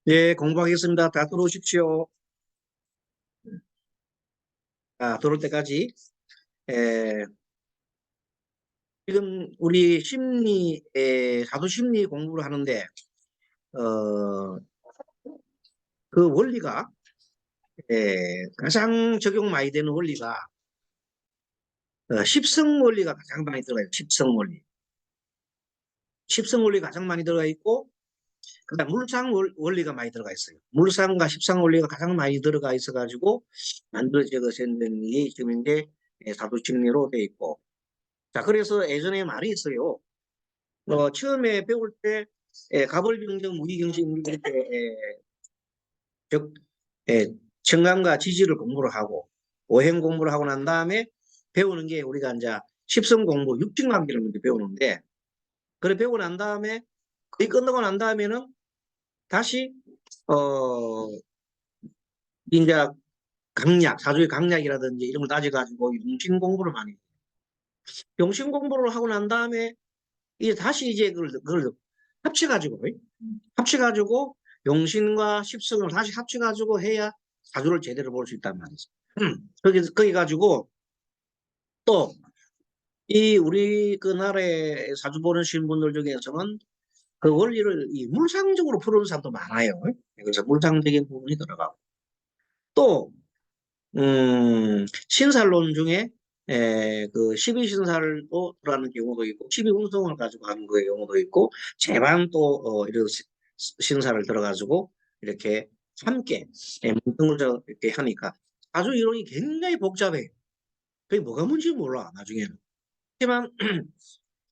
예, 공부하겠습니다. 다 들어오십시오. 들어올 때까지. 에, 지금 우리 사도 심리 공부를 하는데, 어, 그 원리가, 가장 적용 많이 되는 원리가, 십성 원리가 가장 많이 들어가요. 십성 원리. 십성 원리 가장 많이 들어가 있고, 그다음 물상 원리가 많이 들어가 있어요. 물상과 십상 원리가 가장 많이 들어가 있어가지고, 만들어진 게 지금 이제 사도 심리로 돼 있고, 자, 그래서 예전에 말이 있어요. 처음에 배울 때 가벌병정 무기경신 이렇게 즉 청강과 지지를 공부를 하고 오행 공부를 하고 난 다음에 배우는 게 우리가 이제 십성 공부 육진관계를 먼저 배우는데 그래 배우고 난 다음에 거의 끝나고 난 다음에는 다시 어 이제 강약 사주의 강약이라든지 이런 걸 따져가지고 용신 공부를 많이 해요. 용신 공부를 하고 난 다음에 이제 다시 이제 그걸 합쳐가지고 합쳐가지고 용신과 십성을 다시 합쳐가지고 해야 사주를 제대로 볼 수 있단 말이죠. 거기 가지고 또 이 우리 그 나라의 사주 보내신 분들 중에서는 그 원리를 이 물상적으로 푸는 사람도 많아요. 그래서 물상적인 부분이 들어가고 또 신살론 중에 그 12신살도 들어가는 경우도 있고 12운성을 가지고 하는 그 경우도 있고 제방 또 이런 신살을 들어가지고 이렇게 함께 문등을 이렇게 하니까 아주 이론이 굉장히 복잡해요. 그게 뭐가 뭔지 몰라 나중에는. 하지만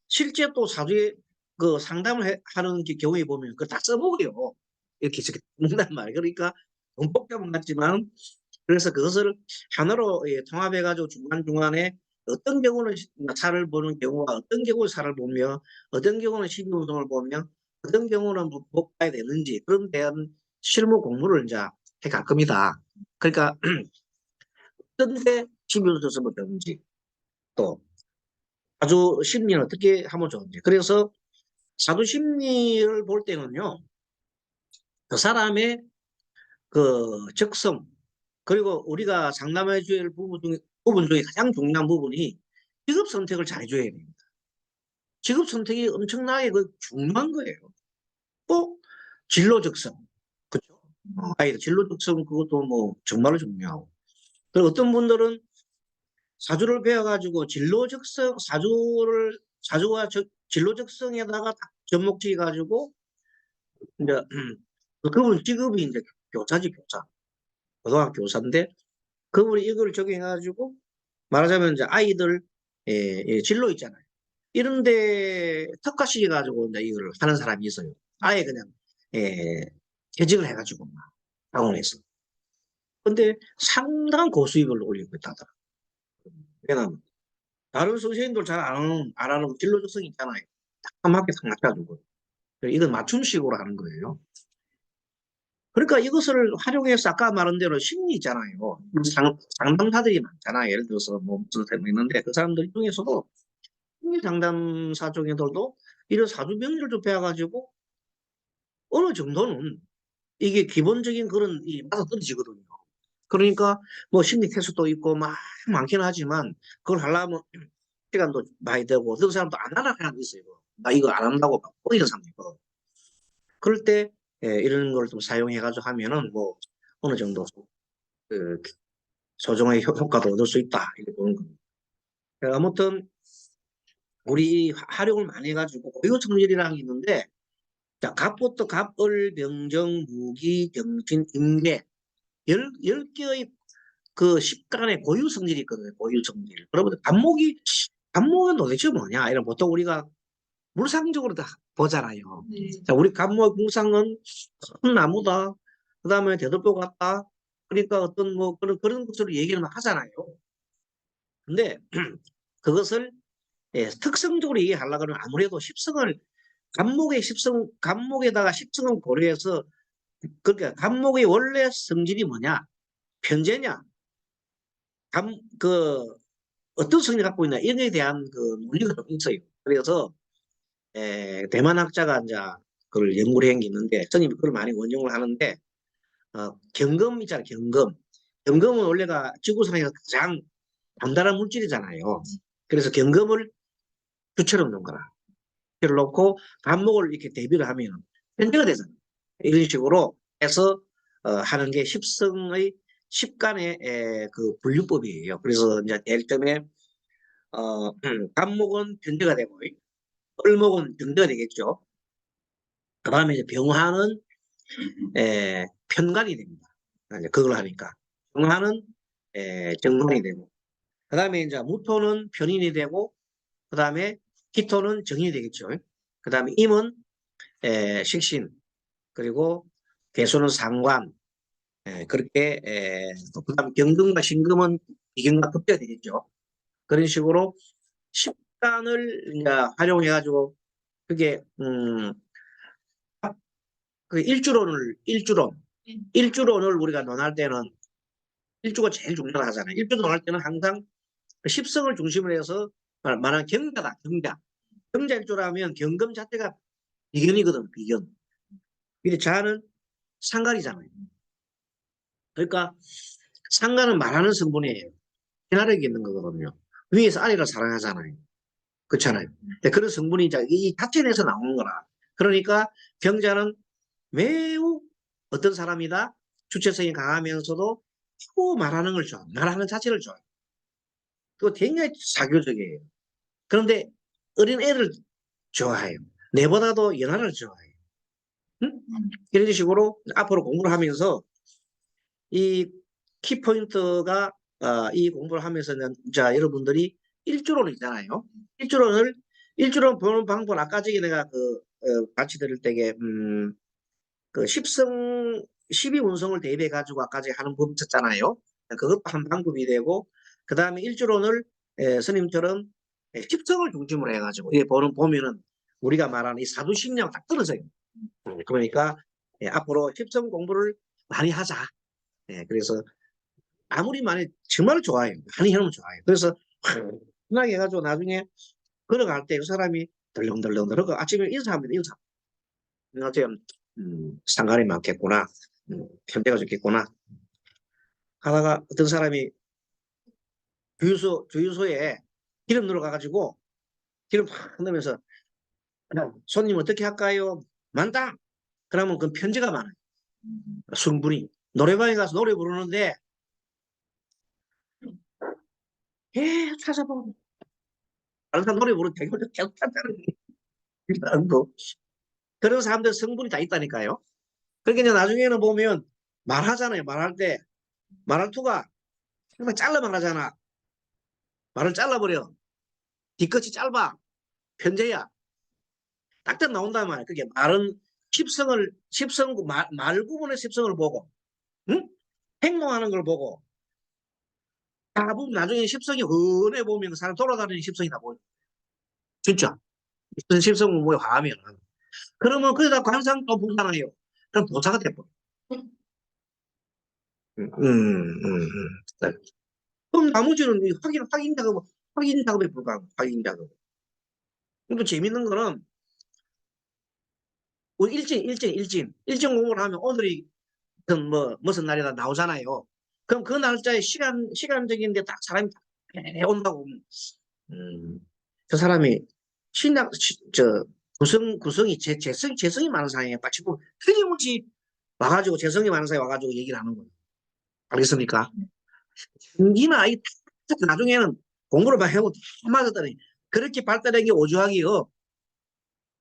실제 또 사주에 그 상담을 하는 경우에 보면 그걸 다 써먹어요. 이렇게 먹는단 말이에요. 그러니까 너무 복잡한 것 같지만 그래서 그것을 하나로 통합해가지고 중간중간에 어떤 경우는 살을 보는 경우가 어떤 경우는 살을 보며 어떤 경우는 신유운동을 보며 어떤 경우는 뭐 봐야 되는지 그런 대한 실무 공부를 이제 해갈 겁니다. 그러니까 어떤 데 신유운동을 쓰면 되는지 또 아주 심리는 어떻게 하면 좋은지 그래서 사주 심리를 볼 때는요 그 사람의 그 적성 그리고 우리가 상담해 줄 부분 중에 가장 중요한 부분이 직업 선택을 잘 해줘야 됩니다. 직업 선택이 엄청나게 그 중요한 거예요. 또 진로 적성. 그렇죠? 아이들 진로 적성 그것도 뭐 정말로 중요하고. 그리고 어떤 분들은 사주를 배워가지고 진로 적성 사주와 진로 적성에다가 딱 접목 지어가지고 이제 그분 직업이 이제 교사지 교사. 고등학교 교사인데 그분이 이걸 적용해가지고 말하자면 이제 아이들 진로 있잖아요. 이런데 특화시켜 가지고 이제 이걸 하는 사람이 있어요. 아예 그냥 예, 퇴직을 해가지고 막 학원에서. 근데 상당한 고수입을 올리고 있다더라. 왜냐면 다른 선생님들 잘 안 하는 진로 적성이 있잖아요. 딱하게 딱 맞춰가지고 이건 맞춤식으로 하는 거예요. 그러니까 이것을 활용해서 아까 말한 대로 심리 있잖아요. 상담사들이 많잖아요. 예를 들어서 뭐 무슨 사람이 있는데 그 사람들 중에서도 심리 상담사 중에들도 이런 사주 명리를 좀 배워가지고 어느 정도는 이게 기본적인 그런 이 맞아떨어지거든요. 그러니까 뭐 심리 테스트도 있고 막 많긴 하지만 그걸 하려면 시간도 많이 되고 어떤 사람도 안 하는 사람도 있어요. 나 이거 안 한다고 막 꺼리는 사람도 있고. 그럴 때 이런 걸 좀 사용해가지고 하면은 뭐 어느 정도 그 소정의 효과도 얻을 수 있다 이렇게 보는 겁니다. 아무튼 우리 활용을 많이 해가지고 고유청렬이라는 게 있는데 자 갑부터 갑을 병정 무기 정신 임계 열 개의 그 십간의 고유 성질이 있거든요. 고유 성질. 여러분들 갑목은 도대체 뭐냐? 이런 보통 우리가 물상적으로 다 보잖아요. 자, 우리 갑목 물상은 큰 나무다. 그 다음에 대들보 같다. 그러니까 어떤 뭐 그런 것으로 얘기를 막 하잖아요. 근데 그것을 특성적으로 얘기하려고 하면 아무래도 십성을 갑목에다가 십성을 고려해서 그러니까 갑목의 원래 성질이 뭐냐? 편재냐? 그 어떤 성질 갖고 있나 이에 대한 그 논리가 좀 있어요. 그래서 대만 학자가 이제 그걸 연구를 한 게 있는데 스님이 그걸 많이 원용을 하는데 경금 있잖아요. 경금은 원래가 지구상에서 가장 단단한 물질이잖아요. 그래서 경금을 주처럼 놓은 거라. 주처럼 놓고 간목을 이렇게 대비를 하면 현재가 되잖아요. 이런 식으로 해서 하는 게 십성의 십간의 그 분류법이에요. 그래서 이제 제일 처음에 간목은 변제가 되고 을목은 병제가 되겠죠. 그 다음에 이제 병화는 편관이 됩니다. 이제 그걸 하니까 병화는 정관이 되고 그 다음에 이제 무토는 편인이 되고 그 다음에 기토는 정인이 되겠죠. 그 다음에 임은 식신 그리고 개수는 상관 그렇게 그다음 경금과 신금은 비경과 급제가 되겠죠. 그런 식으로 십간을 이제 활용해 가지고 그게 그 일주론을 우리가 논할 때는 일주가 제일 중요하다 하잖아요. 일주 논할 때는 항상 그 십성을 중심으로 해서 말하는 경자다. 경자일주라면 경금 자체가 비견이거든. 비견. 근데 자는 상간이잖아요. 그러니까 상간은 말하는 성분이에요. 친화력이 있는 거거든요. 위에서 아래를 사랑하잖아요. 그렇잖아요. 그런 성분이 이제 이 자체 내에서 나오는 거라. 그러니까 경자는 매우 어떤 사람이다 주체성이 강하면서도 또 말하는 걸 좋아. 말하는 자체를 좋아해. 그거 굉장히 사교적이에요. 그런데 어린 애를 좋아해요. 내보다도 연하를 좋아해요. 응? 이런 식으로 앞으로 공부를 하면서 이 키포인트가 이 공부를 하면서는 자 여러분들이 일주론을 있잖아요. 일주론 보는 방법은 아까 전에 내가 같이 들을 때에 그 십성 12운성을 대입해 가지고 아까 전에 하는 법 있었잖아요. 그것도 한 방법이 되고 그 다음에 일주론을 스님처럼 십성을 중심으로 해가지고 이 보면은 우리가 말하는 이 사두식량 딱 떨어져요. 그러니까 앞으로 십성 공부를 많이 하자. 그래서 아무리 많이 정말 좋아요. 많이 해놓으면 좋아요. 그래서 편하게 해가지고 나중에 걸어갈 때 그 사람이 덜렁덜렁 그러고 아침에 인사합니다. 인사. 어쩌면 상관이 많겠구나. 편대가 좋겠구나. 하다가 어떤 사람이 주유소에 기름 넣으러 가가지고 기름 팍 넣으면서 손님 어떻게 할까요? 만땅. 그러면 그 편지가 많아요. 성분이 노래방에 가서 노래 부르는데 계속 찾아보고 다른 사람 노래 부르는데 계속 찾아보는 거. 그런 사람들 성분이 다 있다니까요. 그러니까 이제 나중에는 보면 말하잖아요. 말할 때 말할투가 정말 잘라 말하잖아. 말을 잘라버려. 뒤끝이 짧아. 편제야. 딱딱 나온단 말이야. 그게 말은 말 구분의 십성을 보고, 응? 행동하는 걸 보고, 다 보면 나중에 십성이 흔해 보면 그 사람 돌아다니는 십성이 다 보여. 진짜. 무슨 십성을 뭐에 화하면. 그러면 그러다 관상 또 보잖아요. 그럼 보사가 돼버려. 네. 그럼 나머지는 확인 작업에 불과하고, 확인 작업. 또 재밌는 거는, 우리 일진 공부를 하면 오늘이 무슨 날이다 나오잖아요. 그럼 그 날짜에 시간적인데 딱 사람이 해 온다고 보면, 음, 저 사람이 신학, 구성이 재성이 많은 사람이에요. 빠치고 틀림없이 와가지고 재성이 많은 사람이 와가지고 얘기를 하는 거예요. 알겠습니까? 이나 나중에는 공부를 막 해고 다 맞았더니 그렇게 발달한 게 오주학이요.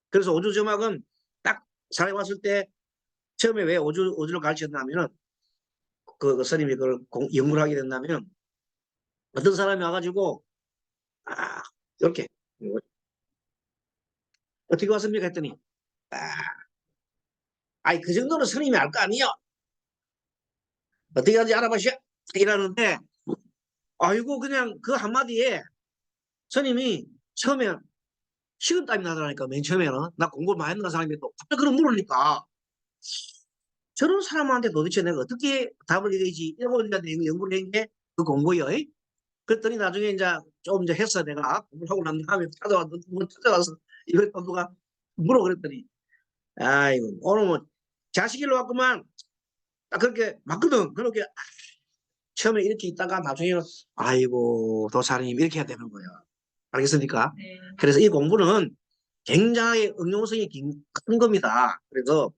그래서 오주점학은 딱 사람이 왔을 때 처음에 왜 오주를 가르쳤냐면은 그 스님이 그걸 연구를 하게 된다면 어떤 사람이 와가지고 이렇게 어떻게 왔습니까 했더니 아, 아이 그 정도는 스님이 알 거 아니요. 어떻게 하는지 알아보시오. 이러는데 아이고 그냥 그 한마디에 스님이 처음에 식은땀이 나더라니까. 맨 처음에는 나 공부 많이 했는 사람이 또 갑자기 그런 물으니까 저런 사람한테 도대체 내가 어떻게 답을 해야 되지 이러고 이제 연구를 한 게 그 공부요. 그랬더니 나중에 이제 좀 이제 했어. 내가 공부를 하고 난 다음에 찾아와서 이걸 또 누가 물어 그랬더니 아이고, 오늘 뭐 자식일로 왔구만. 딱 그렇게 맞거든. 그렇게 처음에 이렇게 있다가 나중에는 아이고 도사님 이렇게 해야 되는 거예요. 알겠습니까? 네. 그래서 이 공부는 굉장히 응용성이 큰 겁니다. 그래서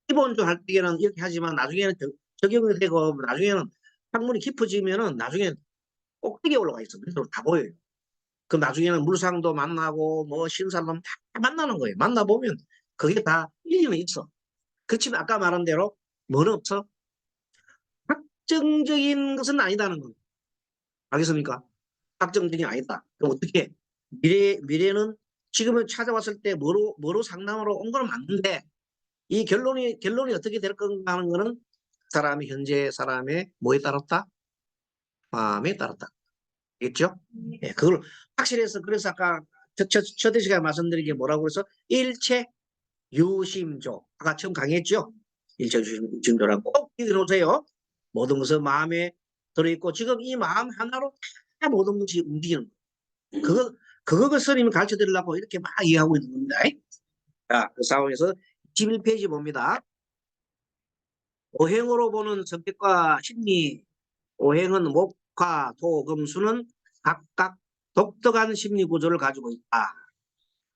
기본적으로 할 때는 이렇게 하지만 나중에는 적용이 되고 나중에는 학문이 깊어지면은 나중에 꼭대기에 올라가 있어. 밑으로 다 보여요. 그럼 나중에는 물상도 만나고 뭐 신사도 다 만나는 거예요. 만나보면 그게 다 일리는 있어. 그렇지만 아까 말한 대로 뭐는 없어? 확정적인 것은 아니다는 거예요. 알겠습니까? 확정적이 아니다. 그럼 어떻게? 미래는 지금은 찾아왔을 때 뭐로 상담으로 온 건 맞는데 이 결론이 어떻게 될 건가 하는 거는 사람이 현재 사람의 뭐에 따랐다? 마음에 따랐다. 알겠죠? 예, 그걸 확실해서 그래서 아까 첫 시간에 말씀드린 게 뭐라고 해서 일체 유심조. 아까 처음 강의했죠? 일체 유심조라고 꼭 기억해놓으세요. 모든 것은 마음에 들어있고 지금 이 마음 하나로 다 모든 것이 움직이는 거예요. 그거 스님이 가르쳐 드리려고 이렇게 막 이해하고 있는 겁니다. 자, 그 상황에서 11페이지 봅니다. 오행으로 보는 성격과 심리, 오행은 목화, 토, 금, 수는 각각 독특한 심리 구조를 가지고 있다.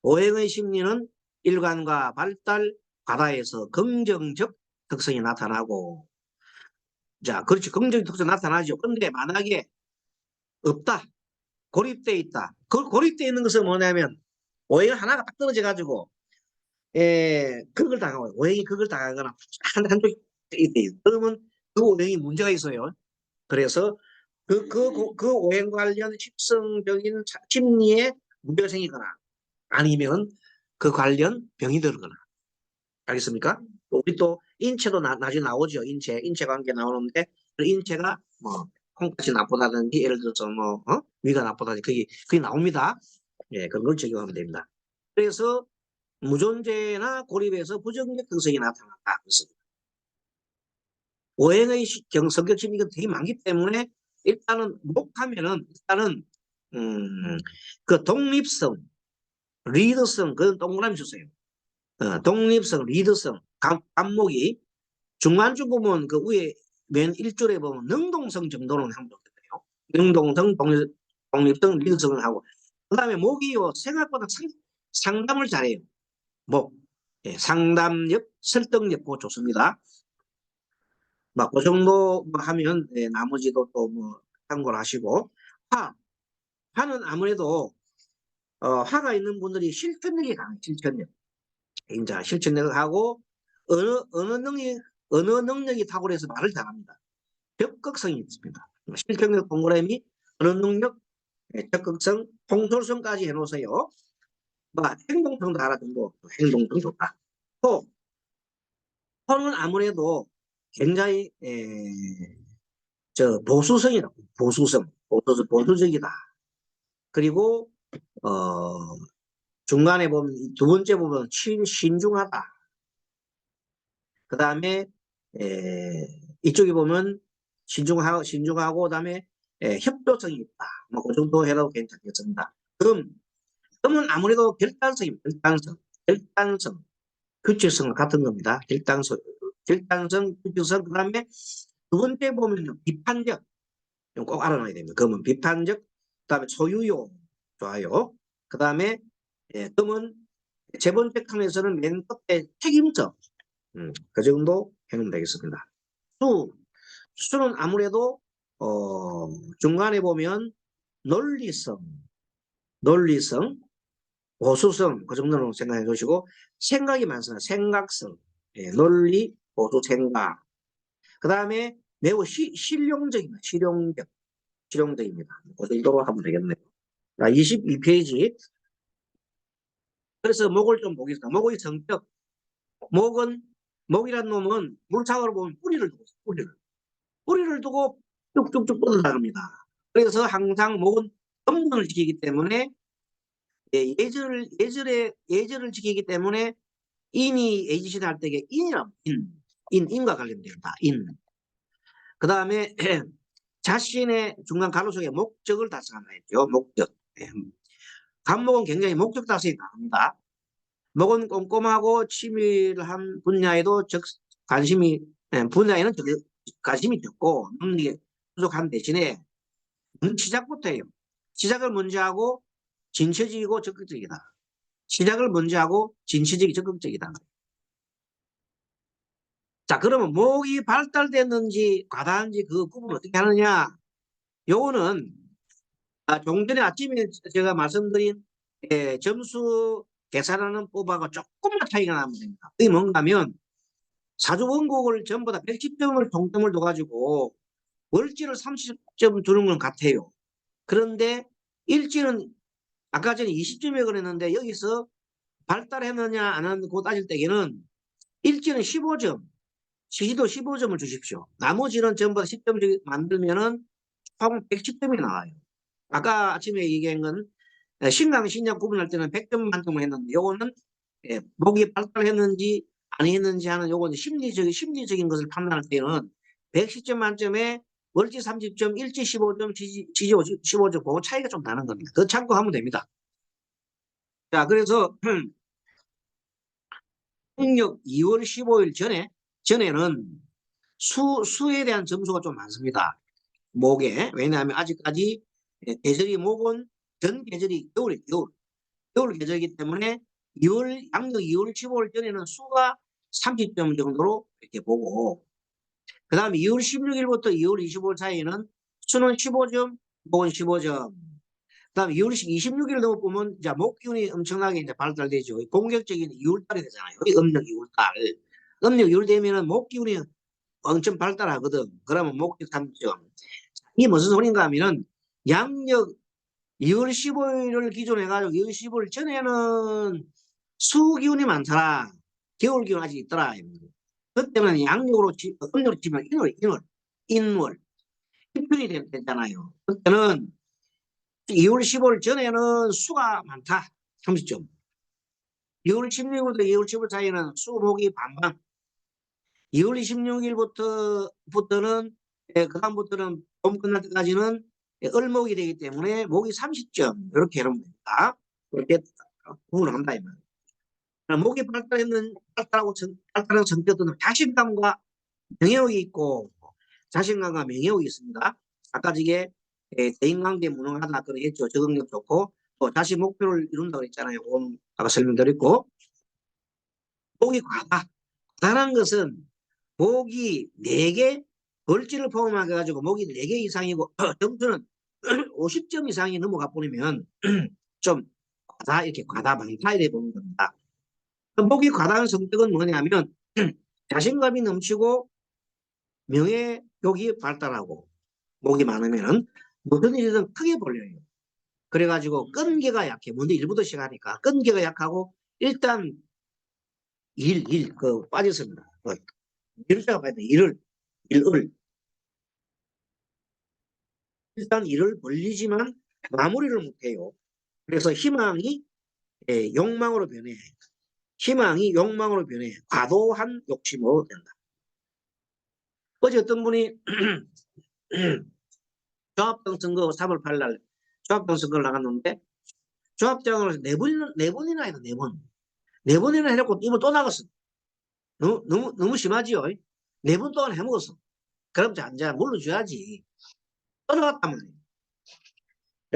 오행의 심리는 일관과 발달, 바다에서 긍정적 특성이 나타나고, 자, 그렇지, 긍정적 특성이 나타나죠. 근데 만약에 없다, 고립돼 있다. 그 고립돼 있는 것은 뭐냐면 오행 하나가 딱 떨어져 가지고 그걸 당하고 오행이 그걸 당하거나 한쪽이 있대. 그러면 그 오행이 문제가 있어요. 그래서 그 오행 관련 식성적인 심리에 문제가 생기거나 아니면 그 관련 병이 들거나 알겠습니까? 우리 또 인체도 나중에 나오죠. 인체 관계 나오는데 그 인체가 뭐 콩팥이 나쁘다든지 예를 들어서 뭐 위가 나쁘다든지 그게 나옵니다. 예, 그런 걸 적용하면 됩니다. 그래서 무존재나 고립에서 부정적 특성이 나타났다. 오행의 성격심이 이건 되게 많기 때문에 일단은 목하면은 일단은 그 독립성, 리더성 그런 동그라미 주세요. 독립성, 리더성, 감목이 중간중 보면 그 위에 맨 1줄에 보면 능동성 정도는 하면 좋겠네요. 능동성, 독립성, 리더성을 하고 그 다음에 목이요 생각보다 상담을 잘해요. 목, 예, 상담력, 설득력 그거 좋습니다. 막 그 정도 하면 예, 나머지도 또 뭐 참고를 하시고 화는 아무래도 화가 있는 분들이 실천력이 강해요. 실천력. 인자 실천력을 하고 어느 능력이 탁월해서 말을 잘합니다. 적극성이 있습니다. 실천력 동그라미 어느 능력 적극성 통솔성까지 해놓으세요. 행동성도 알아 정도 행동성 좋다. 또 토는 아무래도 굉장히 보수성이라고 보수적이다. 그리고 중간에 보면 두 번째 보면 신중하다. 그 다음에 이쪽에 보면 신중하고 그다음에 협조성이 있다. 뭐 그 정도 해도 괜찮겠습니다. 금은 아무래도 결단성, 규칙성 같은 겁니다. 결단성, 규칙성 그다음에 두 번째 보면 비판적 꼭 알아놔야 됩니다. 금은 비판적, 그다음에 소유욕 좋아요. 그다음에 금은 세 번째 칸에서는 맨 끝에 책임져. 그 정도 해놓으면 되겠습니다. 수는 아무래도 중간에 보면 논리성, 보수성 그 정도는 생각해 주시고 생각이 많습니다. 생각성, 논리, 보수, 생각. 그 다음에 매우 실용적입니다. 실용적입니다. 그 정도로 하면 되겠네요. 자, 22페이지. 그래서 목을 좀 보겠습니다. 목의 성격. 목이란 놈은 물상으로 보면 뿌리를 두고 쭉쭉쭉 뻗어나갑니다. 그래서 항상 목은 건강을 지키기 때문에 예절을 지키기 때문에 인이 애지신 할 때에 인과 관련된다. 그 다음에 자신의 중간 가로 속에 목적을 달성한다 했죠. 목적. 감목은 굉장히 목적 달성이 강합니다. 목은 꼼꼼하고 치밀한 분야에도 분야에는 관심이 적고 능력이 부족한 대신에 시작부터 해요. 시작을 먼저 하고 진취적이고 적극적이다. 시작을 먼저 하고 진취적이 적극적이다. 자, 그러면 목이 발달됐는지 과다한지 그 구분 어떻게 하느냐? 요거는 조금 전에 아침에 제가 말씀드린 점수 계산하는 법하고 조금만 차이가 나면 됩니다. 그게 뭔가 하면 사주 원곡을 전부 다 110점을 동점을 둬가지고 월지를 30점 두는 건 같아요. 그런데 일지는 아까 전에 20점에 그랬는데 여기서 발달했느냐 안 했느냐 따질 때에는 일지는 15점, 시지도 15점을 주십시오. 나머지는 전부 다 10점 만들면은 총 110점이 나와요. 아까 아침에 얘기한 건 신강, 신약 구분할 때는 100점 만점을 했는데 요거는 목이 발달했는지 아니했는지 하는 요거는 심리적인 것을 판단할 때는 110점 만점에 월지 30점, 일지 15점, 지지 15점 그거 차이가 좀 나는 겁니다. 그 참고하면 됩니다. 자, 그래서 공력 2월 15일 전에는 수에 대한 점수가 좀 많습니다. 목에. 왜냐하면 아직까지 계절이 목은 전 계절이 겨울 계절이기 때문에 양력 2월 15일 전에는 수가 30점 정도로 이렇게 보고 그 다음에 2월 16일부터 2월 25일 사이에는 수는 15점, 목은 15점. 그 다음에 2월 26일 넘어 보면 이제 목기운이 엄청나게 이제 발달되죠. 공격적인 2월달이 되잖아요. 음력 2월달. 음력 2월 되면은 목기운이 엄청 발달하거든. 그러면 목격 3점. 이게 무슨 소린가 하면은 양력 2월 15일을 기준으로 해가지고 2월 15일 전에는 수기운이 많더라. 겨울기운 아직 있더라. 그때는 양력으로 음력으로 치면 인월. 입춘이 됐잖아요. 그때는 2월 15일 전에는 수가 많다. 30점. 2월 16일부터 2월 15일 사이에는 수목이 반반. 2월 26일부터는 그다음부터는 봄 끝날 때까지는 을목이 되기 때문에 목이 30점 이렇게 해놓으면 됩니다. 그렇게 구분을 한다 이 말이에요. 목이 발달한 성격들은 자신감과 명예욕이 있고 자신감과 명예욕이 있습니다. 아까 저게 대인관계 무능하다 그런 했죠. 적응력 좋고 또 자신 목표를 이룬다고 했잖아요. 아까 설명드렸고 목이 과다한 것은 목이 4개 벌지를 포함해 가지고 목이 4개 이상이고 점수는 50점 이상이 넘어가 버리면 좀 이렇게 과다 많다 이래 보는 겁니다. 목이 과다한 성격은 뭐냐면 자신감이 넘치고 명예욕이 발달하고 목이 많으면은 무슨 일이든 크게 벌려요. 그래가지고 끈기가 약해. 먼저 일부터 시작하니까 끈기가 약하고 일단 빠졌습니다. 일자가 봐야 돼. 일을 일단 일을 벌리지만 마무리를 못해요. 그래서 희망이 욕망으로 변해. 희망이 욕망으로 변해. 과도한 욕심으로 된다. 어제 어떤 분이 조합장 선거 3월 8일 날 조합장 선거를 나갔는데 조합장을 네 번이나 해도 네 번이나 해놓고 이번 또 나갔어. 너무 심하지요. 네 번 동안 해먹었어. 그럼 이제 물러줘야지. 또 나갔단 말이야.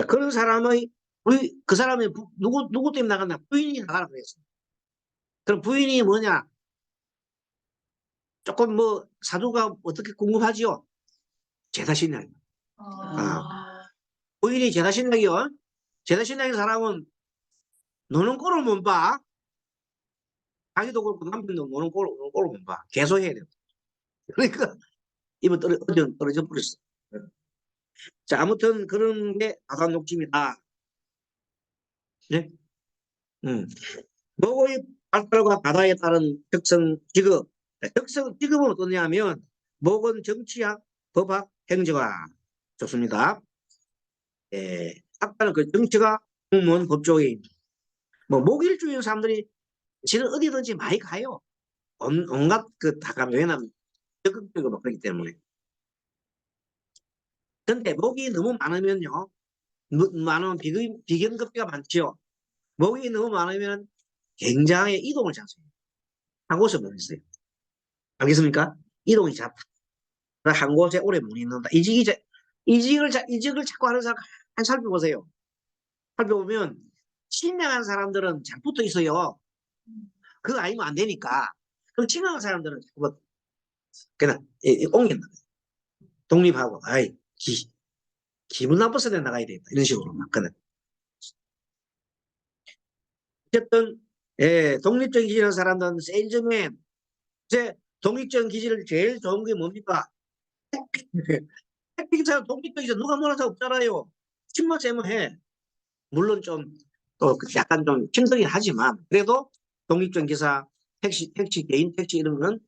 그런 사람의 그 사람이 누구 때문에 나갔나? 부인이 나가라 그랬어. 그럼 부인이 뭐냐? 조금 뭐 사주가 어떻게 궁금하지요? 제사신앙. 부인이 제사신앙이요. 제사신앙인 사람은 노는 꼴을 못 봐. 자기도 그렇고 남편도 노는 꼴을 못 봐. 계속 해야 돼. 그러니까 입은 떨어져 버렸어. 자, 아무튼 그런 게 가산 욕심이다. 네? 목의 발달과 바다에 따른 특성 직업. 특성 직업은 어떠냐면 목은 정치학, 법학, 행정학 좋습니다. 아까는 그 정치가 공무원, 법조인. 뭐 목일주의 사람들이 지는 어디든지 많이 가요. 온갖 다 가면 왜냐면 적극적으로 그렇기 때문에. 근데 목이 너무 많으면요. 많으면 비견급비가 많죠. 목이 너무 많으면 굉장히 이동을 자주 해요. 한 곳에 못 있어요. 알겠습니까? 이동이 잦다. 한 곳에 오래 못 있는다. 이직을 자꾸 하는 사람 한 살펴보세요. 살펴보면 신명한 사람들은 잘 붙어 있어요. 그거 아니면 안 되니까. 그럼 친한 사람들은 자꾸 그냥 옮긴다. 독립하고, 기분 나빠서 내 나가야 되겠다. 이런 식으로 막 그냥. 어쨌든 독립적인 기질의 사람들은 세일즈맨, 제 독립적인 기질 제일 좋은 게 뭡니까? 택배기사 독립적이죠. 누가 뭐라 서 없잖아요. 침묵 쌤은 해. 물론 좀 또 약간 좀 힘들긴 하지만 그래도 독립적인 기사, 택시 개인 택시 이런 거는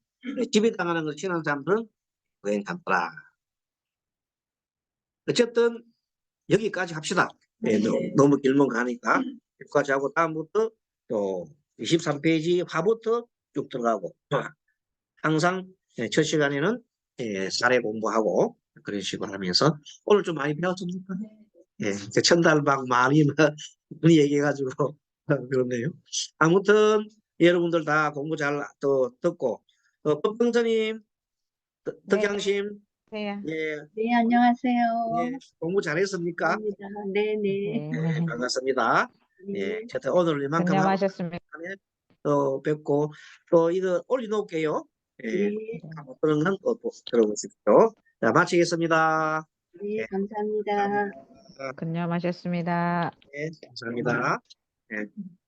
지배당하는 걸 싫어하는 사람들은 괜찮더라. 어쨌든 여기까지 합시다. 너무 길면 가니까 여기까지 하고 다음부터 또 23페이지 화부터 쭉 들어가고 항상 첫 시간에는 사례 공부하고 그런 식으로 하면서 오늘 좀 많이 배웠습니까? 천달방 많이 얘기해가지고 그렇네요. 아무튼 여러분들 다 공부 잘 또 듣고 법병선님, 네, 덕양심, 네, 예, 네, 안녕하세요. 공부 잘했습니까? 감사합니다. 네네. 네. 반갑습니다. 네. 하여튼 오늘 이만큼 하고 안녕하셨습니다. 다음에 또 뵙고 또 이거 올려놓을게요. 네. 그런 건또 들어보십시오. 자, 마치겠습니다. 네, 감사합니다. 안녕하셨습니다. 감사합니다. 네, 감사합니다.